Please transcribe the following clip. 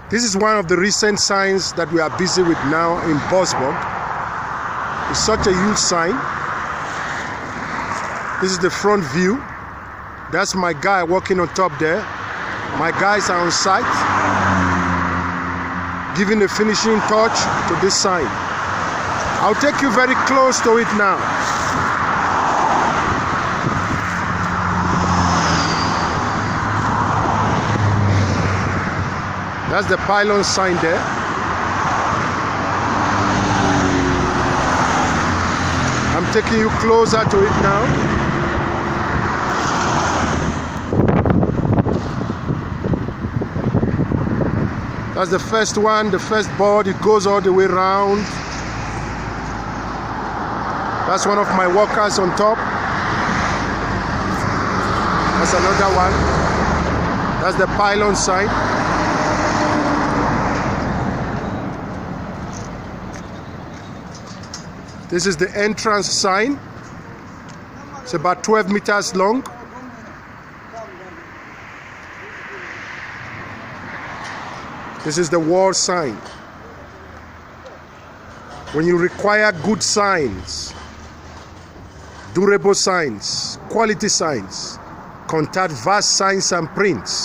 This is one of the recent signs that we are busy with now in Boksburg. It's such a huge sign. This is the front view. That's my guy walking on top there. My guys are on site, giving the finishing touch to this sign. I'll take you very close to it now. That's the pylon sign there. I'm taking you closer to it now. That's the first one, the first board. It goes all the way around. That's one of my workers on top. That's another one. That's the pylon sign. This is the entrance sign. It's about 12 meters long. This is the wall sign. When you require good signs, durable signs, quality signs, contact Vast Signs and Prints.